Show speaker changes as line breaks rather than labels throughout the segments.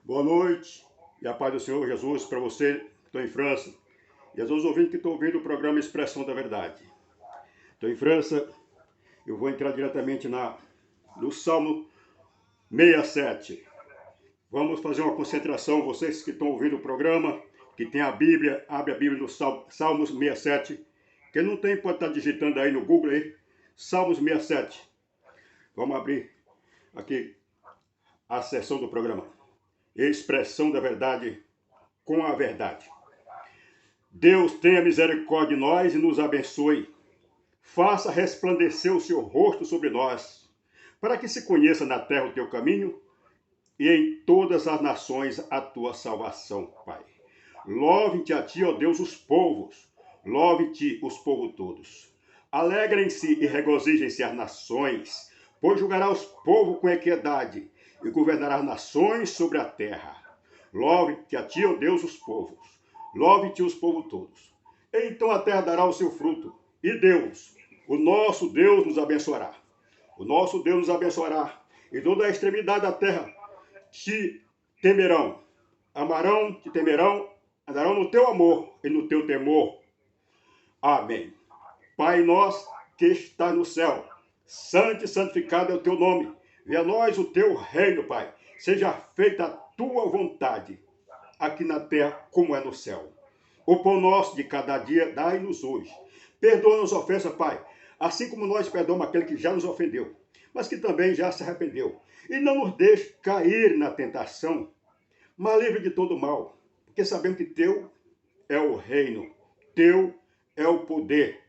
Boa noite e a paz do Senhor Jesus para você que está em França e a todos os ouvintes que estão ouvindo o programa Expressão da Verdade. Estou em França, eu vou entrar diretamente no Salmo 67. Vamos fazer uma concentração, vocês que estão ouvindo o programa, que tem a Bíblia, abre a Bíblia no Salmos 67. Quem não tem pode estar digitando aí no Google aí, Salmos 67. Vamos abrir aqui a sessão do programa. Expressão da verdade com a verdade. Deus tenha misericórdia de nós e nos abençoe. Faça resplandecer o seu rosto sobre nós, para que se conheça na terra o teu caminho e em todas as nações a tua salvação, Pai. Louve-te a ti, ó Deus, os povos. Louve-te os povos todos. Alegrem-se e regozijem-se as nações, pois julgará os povos com equidade e governará as nações sobre a terra. Louve-te a ti, ó Deus, os povos. Louve-te os povos todos. Então a terra dará o seu fruto. E Deus, o nosso Deus, nos abençoará. O nosso Deus nos abençoará. E toda a extremidade da terra te temerão. Amarão, te temerão, andarão no teu amor e no teu temor. Amém. Pai nosso que está no céu, santo e santificado é o teu nome. Venha a nós o teu reino, Pai. Seja feita a tua vontade, aqui na terra como é no céu. O pão nosso de cada dia dai-nos hoje. Perdoa-nos ofensas, Pai, assim como nós perdoamos aquele que já nos ofendeu, mas que também já se arrependeu. E não nos deixe cair na tentação, mas livre de todo mal, porque sabemos que teu é o reino, teu é o poder.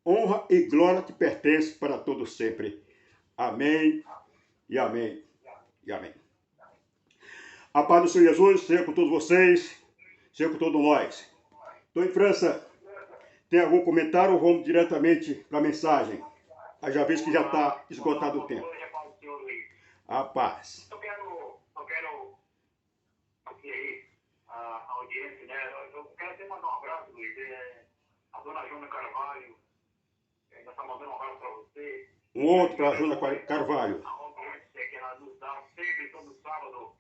Honra e glória te pertence para todo sempre. Amém. E amém, e amém. A paz do Senhor Jesus seja com todos vocês, seja com todos nós. Estou em França. Tem algum comentário ou vamos diretamente para a mensagem? Já visto que já está esgotado o tempo. A paz.
Eu quero aqui aí, a audiência, né? Eu quero até mandar um abraço, Luiz. A dona Jona Carvalho, ainda está mandando um abraço para você.
Um outro para a Jona Carvalho.
Que ela nos dá sempre, todo sábado.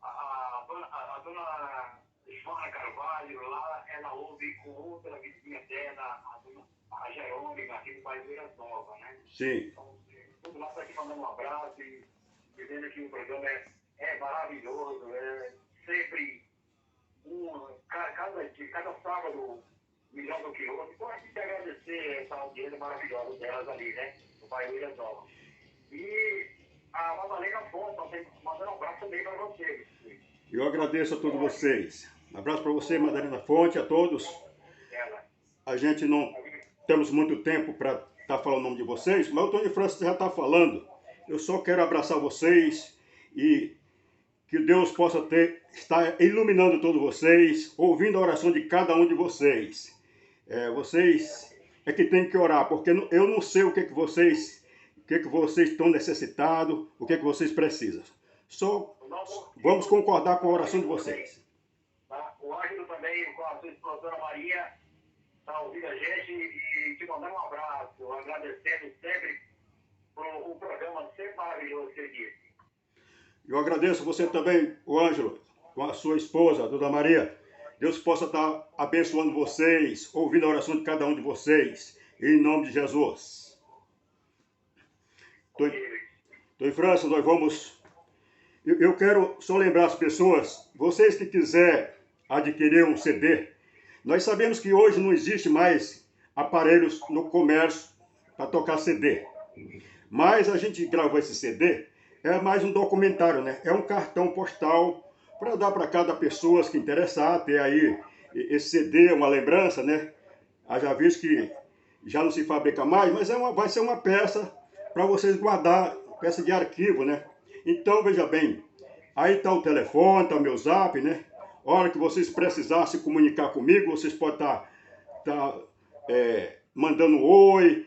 A dona Joana Carvalho, lá, ela ouve com outra vizinha dela, a Jerônima, aqui do Bairro Nova, né?
Sim.
Então, tudo lá está aqui mandando um abraço e dizendo que o programa é maravilhoso, sempre cada sábado melhor do que outro. Então a gente agradecer essa audiência maravilhosa delas ali, né? Do Bairro Nova. E a Madalena Fonte, mandando um abraço também para vocês.
Eu agradeço a todos vocês. Um abraço para você, Madalena Fonte, a todos. A gente não temos muito tempo para estar falando o nome de vocês, mas o Tony Francis já está falando. Eu só quero abraçar vocês e que Deus possa estar iluminando todos vocês, ouvindo a oração de cada um de vocês. Vocês é que tem que orar, porque eu não sei o que vocês estão necessitados, o que vocês precisam. Só vamos concordar com a oração de vocês.
O Ângelo também, com a sua esposa Maria, está ouvindo a gente e te mandando um abraço, agradecendo sempre por um programa sempre maravilhoso que ele disse.
Eu agradeço você também, o Ângelo, com a sua esposa, a Dona Maria. Deus possa estar abençoando vocês, ouvindo a oração de cada um de vocês, em nome de Jesus. Estou em França, nós vamos... Eu quero só lembrar as pessoas, vocês que quiserem adquirir um CD, nós sabemos que hoje não existe mais aparelhos no comércio para tocar CD. Mas a gente gravou esse CD, é mais um documentário, né? É um cartão postal para dar para cada pessoa que interessar, ter aí esse CD, uma lembrança, né? Já visto que já não se fabrica mais, mas vai ser uma peça para vocês guardar, peça de arquivo, né? Então, veja bem, aí está o telefone, está o meu zap, né? A hora que vocês precisarem se comunicar comigo, vocês podem estar mandando um oi,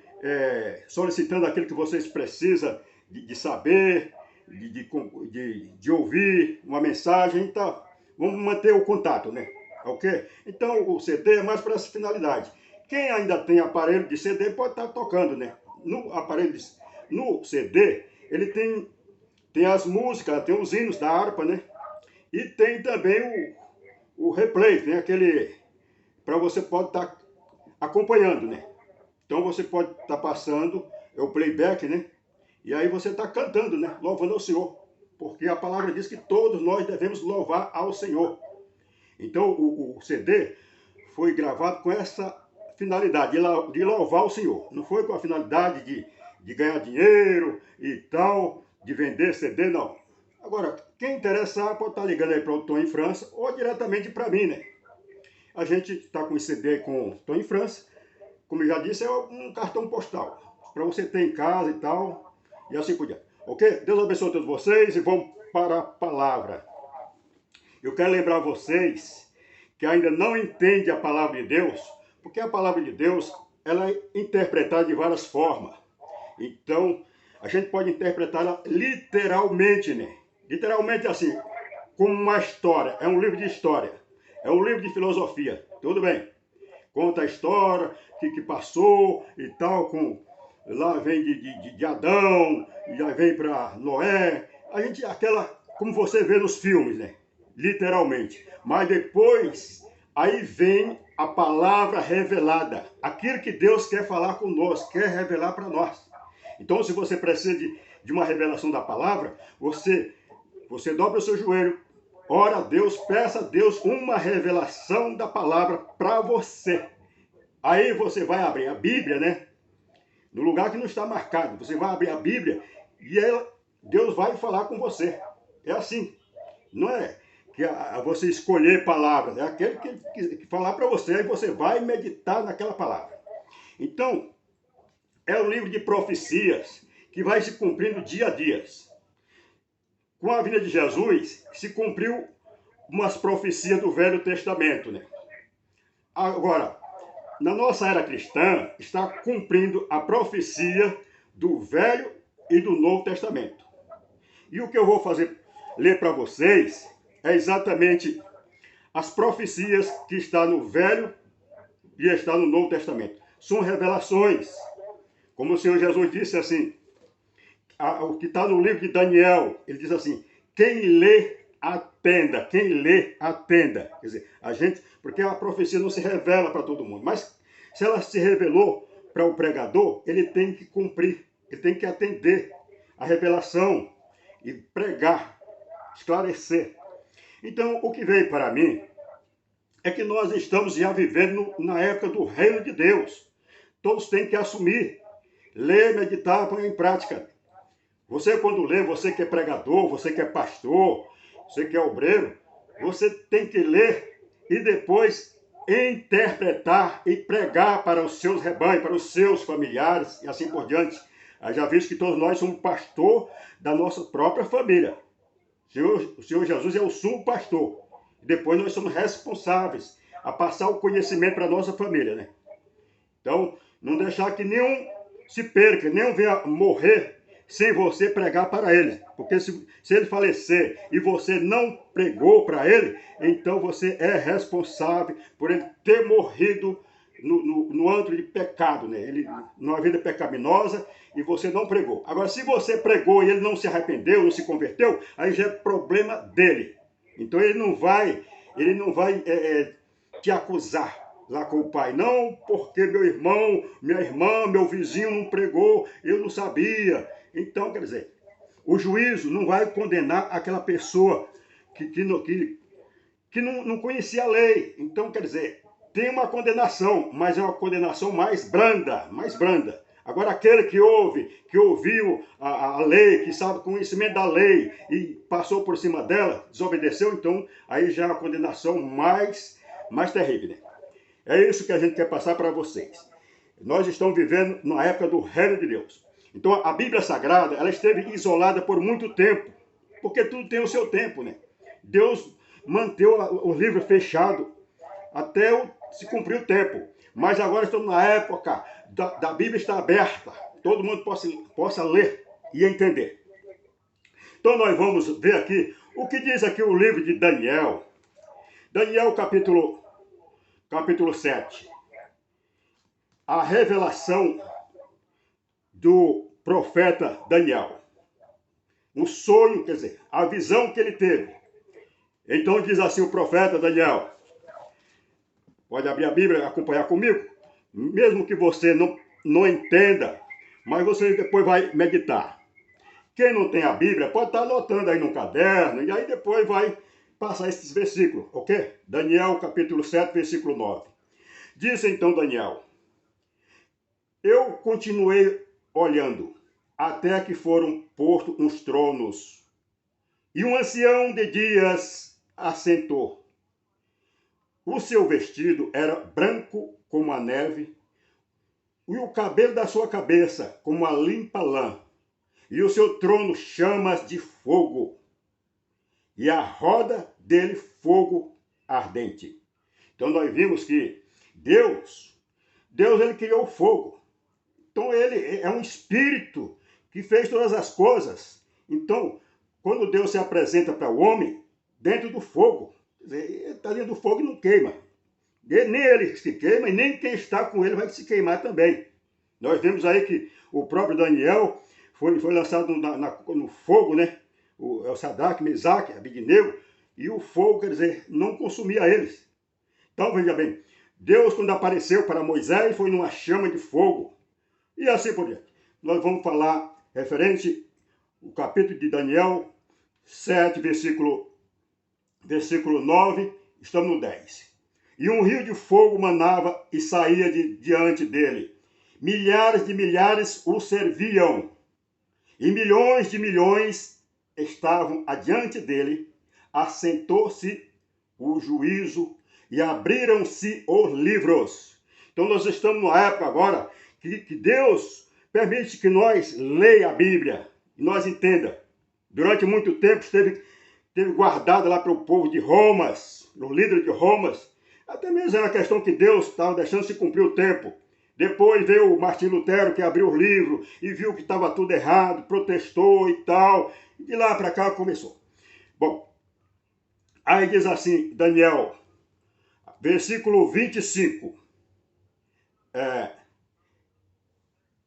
solicitando aquilo que vocês precisam de saber, de ouvir uma mensagem. Então, vamos manter o contato, né? Ok? Então, o CD é mais para essa finalidade. Quem ainda tem aparelho de CD pode estar tocando, né? No CD, ele tem tem as músicas, tem os hinos da harpa, né? E tem também o replay, tem aquele, para você pode estar acompanhando, né? Então você pode estar passando, é o playback, né? E aí você está cantando, né? Louvando ao Senhor. Porque a palavra diz que todos nós devemos louvar ao Senhor. Então o CD foi gravado com essa finalidade, de louvar o Senhor. Não foi com a finalidade de ganhar dinheiro e tal, de vender CD, não. Agora, quem interessar pode estar ligando aí para o Tom em França ou diretamente para mim, né? A gente está com esse CD com o Tom em França. Como eu já disse, é um cartão postal. Para você ter em casa e tal, e assim por diante. Ok? Deus abençoe a todos vocês e vamos para a palavra. Eu quero lembrar vocês que ainda não entende a palavra de Deus, porque a palavra de Deus ela é interpretada de várias formas. Então, a gente pode interpretá-la literalmente, né? Literalmente assim, como uma história. É um livro de história. É um livro de filosofia. Tudo bem. Conta a história que passou e tal, lá vem de Adão, e já vem para Noé. A gente, como você vê nos filmes, né? Literalmente. Mas depois, aí vem a palavra revelada. Aquilo que Deus quer falar conosco, quer revelar para nós. Então, se você precisa de uma revelação da palavra, você dobra o seu joelho, ora a Deus, peça a Deus uma revelação da palavra para você. Aí você vai abrir a Bíblia, né? No lugar que não está marcado. Você vai abrir a Bíblia e Deus vai falar com você. É assim. Não é que você escolher palavras. É aquele que falar para você. Aí você vai meditar naquela palavra. Então, é um livro de profecias que vai se cumprindo dia a dia. Com a vinda de Jesus, se cumpriu umas profecias do Velho Testamento, né? Agora, na nossa era cristã, está cumprindo a profecia do Velho e do Novo Testamento. E o que eu vou ler para vocês, é exatamente as profecias que estão no Velho e está no Novo Testamento. São revelações. Como o Senhor Jesus disse assim, o que está no livro de Daniel, ele diz assim, quem lê, atenda. Quem lê, atenda. Quer dizer, porque a profecia não se revela para todo mundo, mas se ela se revelou para o pregador, ele tem que cumprir, ele tem que atender a revelação e pregar, esclarecer. Então, o que veio para mim é que nós estamos já vivendo na época do reino de Deus. Todos têm que assumir, ler, meditar, pôr em prática. Você quando lê, você que é pregador, você que é pastor, você que é obreiro, você tem que ler e depois interpretar e pregar para os seus rebanhos, para os seus familiares e assim por diante. Já visto que todos nós somos pastor da nossa própria família. O Senhor Jesus é o sumo pastor. Depois nós somos responsáveis a passar o conhecimento para a nossa família, né? Então, não deixar que nenhum se perca, nenhum venha morrer sem você pregar para ele. Porque se ele falecer e você não pregou para ele, então você é responsável por ele ter morrido no antro de pecado, né? Ele, numa vida pecaminosa, e você não pregou. Agora, se você pregou e ele não se arrependeu, não se converteu, aí já é problema dele. Então ele não vai te acusar lá com o pai. Não, porque meu irmão, minha irmã, meu vizinho não pregou, eu não sabia. Então, quer dizer, o juízo não vai condenar aquela pessoa que não conhecia a lei. Então, quer dizer, tem uma condenação, mas é uma condenação mais branda, mais branda. Agora, aquele que ouviu a lei, que sabe o conhecimento da lei e passou por cima dela, desobedeceu, então aí já é uma condenação mais terrível, né? É isso que a gente quer passar para vocês. Nós estamos vivendo na época do reino de Deus. Então a Bíblia Sagrada, ela esteve isolada por muito tempo, porque tudo tem o seu tempo, né? Deus manteve o livro fechado até se cumprir o tempo. Mas agora estamos na época da Bíblia está aberta. Todo mundo possa ler e entender. Então nós vamos ver aqui o que diz aqui o livro de Daniel. Daniel capítulo 7. A revelação do profeta Daniel. um sonho, quer dizer, a visão que ele teve. Então diz assim o profeta Daniel. Pode abrir a Bíblia e acompanhar comigo. Mesmo que você não entenda, mas você depois vai meditar. Quem não tem a Bíblia pode estar anotando aí no caderno, e aí depois vai passar esses versículos, ok? Daniel capítulo 7, versículo 9. Disse então Daniel: eu continuei olhando, até que foram postos uns tronos, e um ancião de dias assentou. O seu vestido era branco como a neve, e o cabelo da sua cabeça como a limpa lã, e o seu trono chamas de fogo, e a roda dele fogo ardente. Então nós vimos que Deus ele criou o fogo. Então ele é um espírito que fez todas as coisas. Então, quando Deus se apresenta para o homem, dentro do fogo, ele está dentro do fogo e não queima. Nem ele se queima e nem quem está com ele vai se queimar também. Nós vemos aí que o próprio Daniel foi lançado no fogo, né? O Sadraque, Mesaque, Abednego, e o fogo, quer dizer, não consumia eles. Então, veja bem, Deus, quando apareceu para Moisés, foi numa chama de fogo. E assim por diante. Nós vamos falar referente ao capítulo de Daniel 7, versículo 9, estamos no 10. E um rio de fogo manava e saía diante dele. Milhares de milhares o serviam, e milhões de milhões estavam adiante dele. Assentou-se o juízo e abriram-se os livros. Então nós estamos numa época agora que Deus permite que nós leia a Bíblia e nós entenda. Durante muito tempo esteve guardado lá para o povo de Roma, os líderes de Roma. Até mesmo era uma questão que Deus estava deixando se cumprir o tempo. Depois veio o Martim Lutero, que abriu o livro e viu que estava tudo errado, protestou e tal. E de lá para cá começou. Bom, aí diz assim, Daniel, versículo 25.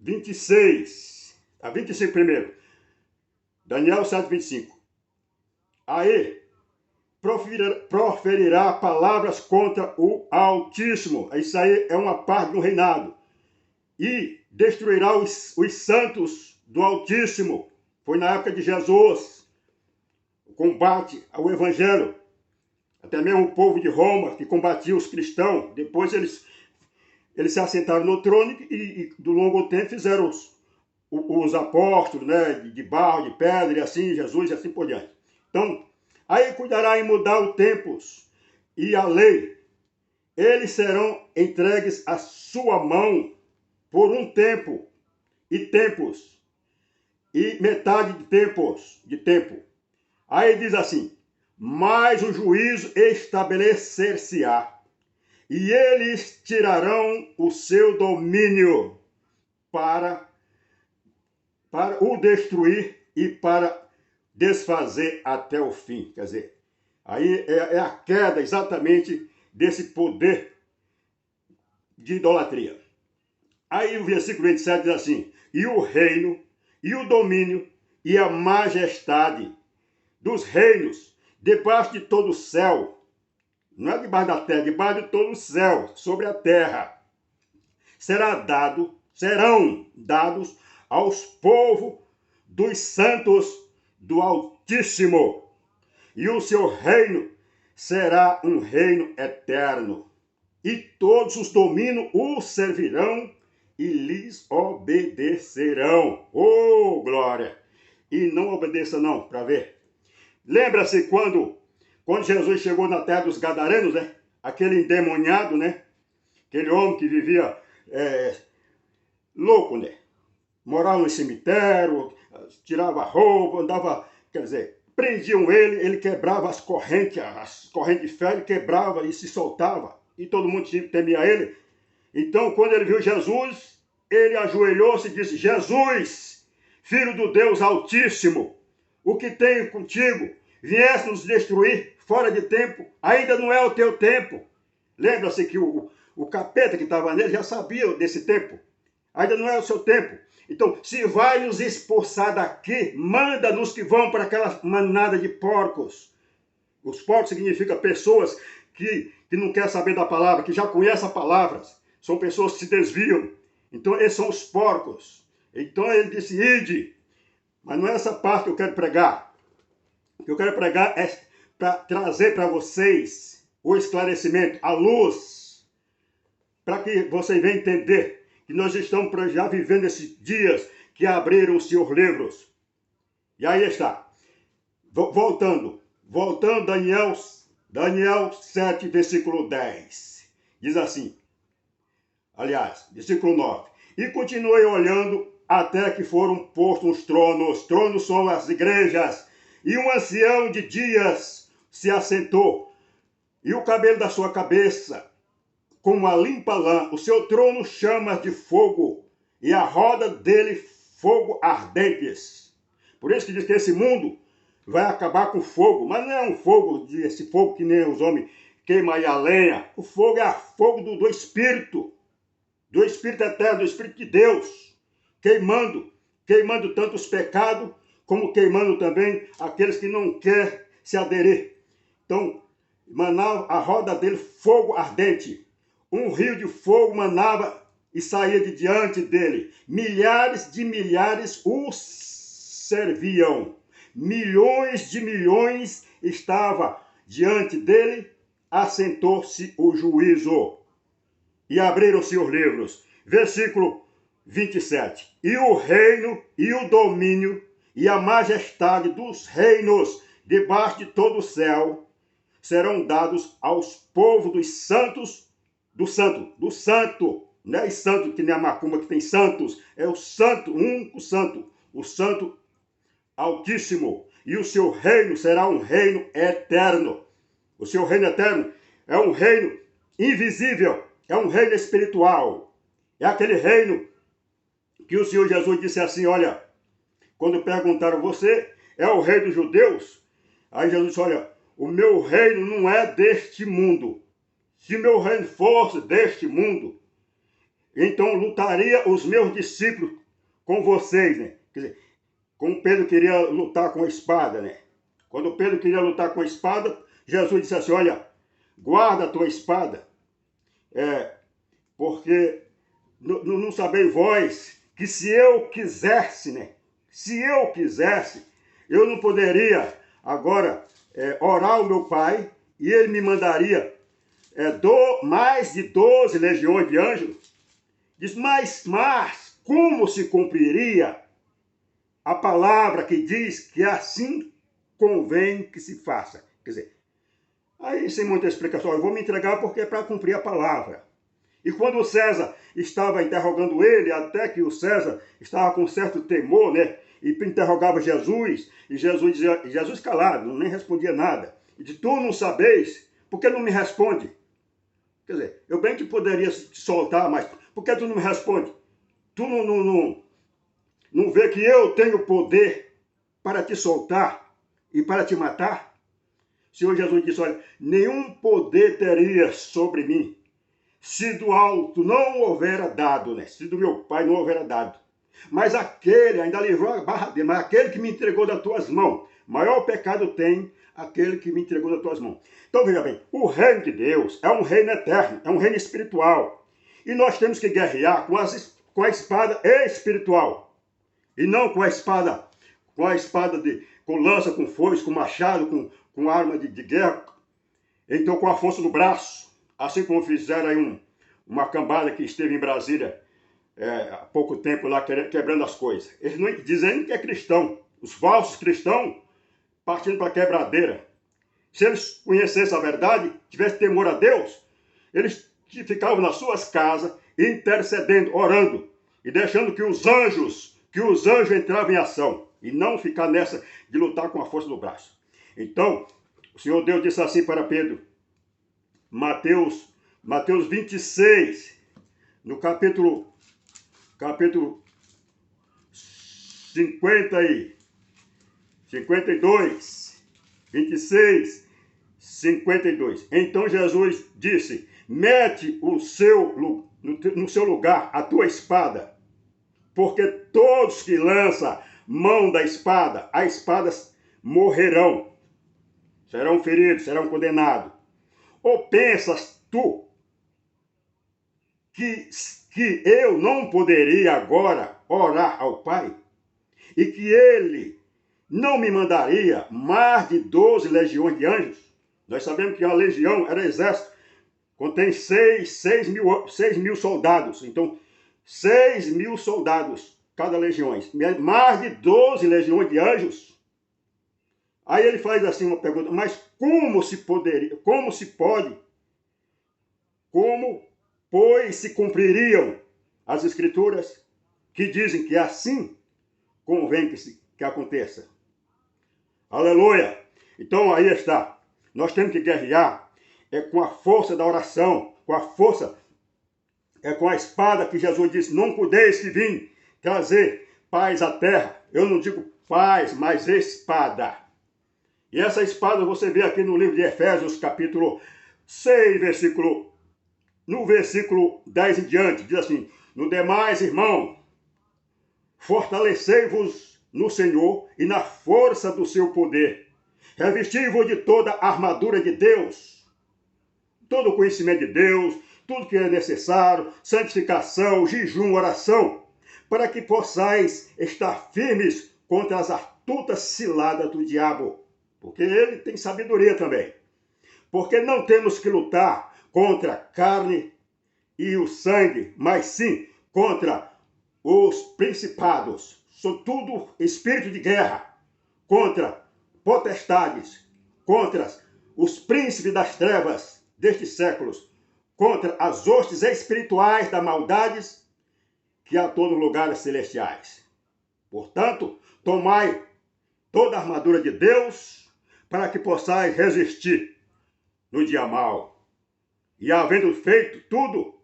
25 primeiro. Daniel 7, 25. Aí proferirá palavras contra o Altíssimo. Isso aí é uma parte do reinado. E destruirá os santos do Altíssimo. Foi na época de Jesus. O combate ao Evangelho. Até mesmo o povo de Roma, que combatia os cristãos. Depois eles se assentaram no trono e do longo tempo fizeram os apóstolos, né, de barro, de pedra, e assim, Jesus e assim por diante. Então, aí cuidará em mudar os tempos e a lei. Eles serão entregues à sua mão por um tempo e tempos, e metade de tempo. Aí diz assim, mas o juízo estabelecer-se-á, e eles tirarão o seu domínio para o destruir e para desfazer até o fim. Quer dizer, aí é a queda exatamente desse poder de idolatria. Aí o versículo 27 diz assim, e o reino, e o domínio, e a majestade dos reinos, debaixo de todo o céu, não é debaixo da terra, debaixo de todo o céu, sobre a terra, serão dados aos povos dos santos do Altíssimo, e o seu reino será um reino eterno, e todos os domínios o servirão e lhes obedecerão. Oh, glória! E não obedeça não, para ver. Lembra-se quando Jesus chegou na terra dos Gadarenos, né? Aquele endemoniado, né? Aquele homem que vivia louco, né? Morava no cemitério, tirava roupa, andava, quer dizer, prendiam ele quebrava as correntes de ferro, ele quebrava e se soltava. E todo mundo temia ele. Então, quando ele viu Jesus, ele ajoelhou-se e disse, Jesus, Filho do Deus Altíssimo, o que tenho contigo? Vieste nos destruir fora de tempo, ainda não é o teu tempo. Lembra-se que o capeta que estava nele já sabia desse tempo. Ainda não é o seu tempo. Então, se vai nos expulsar daqui, manda-nos que vão para aquela manada de porcos. Os porcos significam pessoas que não querem saber da palavra, que já conhecem a palavra. São pessoas que se desviam. Então, esses são os porcos. Então, ele disse, ide. Mas não é essa parte que eu quero pregar. O que eu quero pregar é para trazer para vocês o esclarecimento, a luz, para que vocês venham entender que nós estamos já vivendo esses dias que abriram os seus livros. E aí está. Voltando, Daniel 7, versículo 10. Diz assim, aliás, versículo 9. E continuei olhando até que foram postos os tronos. Tronos são as igrejas. E um ancião de dias se assentou. E o cabelo da sua cabeça, como uma limpa lã, o seu trono chamas de fogo. E a roda dele fogo ardentes. Por isso que diz que esse mundo vai acabar com fogo. Mas não é um fogo, esse fogo que nem os homens queimam aí a lenha. O fogo é fogo do Espírito. Do Espírito eterno, do Espírito de Deus. Queimando tanto os pecados, como queimando também aqueles que não querem se aderir. Então, manava a roda dele fogo ardente. Um rio de fogo manava e saía de diante dele. Milhares de milhares os serviam. Milhões de milhões estava diante dele. Assentou-se o juízo. E abriram-se os livros. Versículo 27. E o reino e o domínio e a majestade dos reinos debaixo de todo o céu serão dados aos povos dos santos, do santo, não é santo que nem a macumba que tem santos, é o santo, o único santo, o santo altíssimo. E o seu reino será um reino eterno. O seu reino eterno é um reino invisível, é um reino espiritual. É aquele reino que o Senhor Jesus disse assim, olha, quando perguntaram, você é o rei dos judeus? Aí Jesus disse, olha, o meu reino não é deste mundo. Se meu reino fosse deste mundo, então lutaria os meus discípulos com vocês, né? Quer dizer, como Pedro queria lutar com a espada, né? Quando Pedro queria lutar com a espada, Jesus disse assim, olha, guarda a tua espada, porque não sabeis vós que se eu quisesse, né? Se eu quisesse, eu não poderia agora orar ao meu Pai e ele me mandaria mais de 12 legiões de anjos. Diz, mas como se cumpriria a palavra que diz que assim convém que se faça? Quer dizer, aí sem muita explicação, eu vou me entregar porque é para cumprir a palavra. E quando o César estava interrogando ele, até que o César estava com certo temor, né? E interrogava Jesus, e Jesus dizia, Jesus calado, nem respondia nada. E disse, tu não sabeis, por que não me responde? Quer dizer, eu bem que poderia te soltar, mas por que tu não me responde? Tu não vê que eu tenho poder para te soltar e para te matar? O Senhor Jesus disse, olha, nenhum poder teria sobre mim, se do alto não houvera dado, né? Se do meu Pai não houvera dado. Mas aquele, ainda livrou a barra dele, mas aquele que me entregou das tuas mãos, maior pecado tem aquele que me entregou das tuas mãos. Então veja bem, o reino de Deus é um reino eterno, é um reino espiritual. E nós temos que guerrear com a espada espiritual. E não com a espada com lança, com foice, com machado, com arma de guerra. Então com a força do braço. Assim como fizeram aí uma cambada que esteve em Brasília há pouco tempo lá quebrando as coisas. Eles não dizendo que é cristão. Os falsos cristãos partindo para a quebradeira. Se eles conhecessem a verdade, tivessem temor a Deus, eles ficavam nas suas casas intercedendo, orando e deixando que os anjos entravam em ação e não ficar nessa de lutar com a força do braço. Então, o Senhor Deus disse assim para Pedro, Mateus 26, no capítulo 52, 26, 52. Então Jesus disse, mete no seu lugar a tua espada, porque todos que lançam mão da espada, as espadas morrerão, serão feridos, serão condenados. Ou pensas tu que eu não poderia agora orar ao Pai? E que ele não me mandaria mais de 12 legiões de anjos? Nós sabemos que a legião era exército, contém 6 mil soldados. Então, 6 mil soldados, cada legião. Mais de 12 legiões de anjos. Aí ele faz assim uma pergunta, mas como se poderia, como se pode, como, pois, se cumpririam as escrituras que dizem que assim convém que aconteça? Aleluia! Então aí está. Nós temos que guerrear com a força da oração, com a força, com a espada que Jesus disse, não podeis que vim trazer paz à terra. Eu não digo paz, mas espada. E essa espada você vê aqui no livro de Efésios, capítulo 6, no versículo 10 em diante, diz assim, no demais, irmão, fortalecei-vos no Senhor e na força do seu poder. Revesti-vos de toda a armadura de Deus, todo o conhecimento de Deus, tudo que é necessário, santificação, jejum, oração, para que possais estar firmes contra as astutas ciladas do diabo. Porque ele tem sabedoria também. Porque não temos que lutar contra a carne e o sangue, mas sim contra os principados. São tudo espírito de guerra, contra potestades, contra os príncipes das trevas destes séculos, contra as hostes espirituais da maldades que há todos os lugares celestiais. Portanto, tomai toda a armadura de Deus para que possais resistir no dia mau. E havendo feito tudo,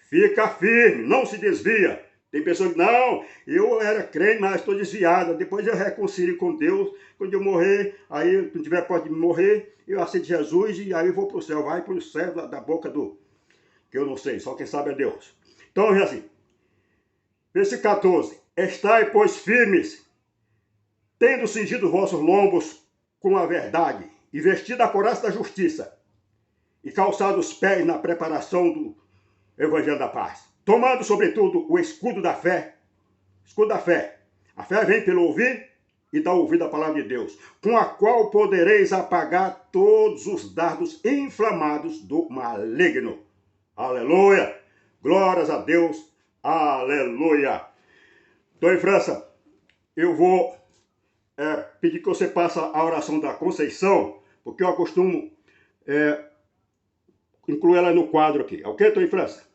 fica firme, não se desvia. Tem pessoas que, não, eu era crente, mas estou desviada. Depois eu reconcilio com Deus. Quando eu morrer, aí, quando tiver pode morrer, eu aceito Jesus e aí eu vou para o céu. Vai para o céu da boca do... que eu não sei, só quem sabe é Deus. Então, é assim. Versículo 14. Estai, pois, firmes, tendo cingido vossos lombos com a verdade, e vestido a couraça da justiça, e calçado os pés na preparação do evangelho da paz. Tomando, sobretudo, o escudo da fé. Escudo da fé. A fé vem pelo ouvir e dá ouvido à palavra de Deus, com a qual podereis apagar todos os dardos inflamados do maligno. Aleluia! Glórias a Deus! Aleluia! Então, em França, eu vou pedir que você passe a oração da Conceição, porque eu acostumo incluir ela no quadro aqui. Ok, estou em França?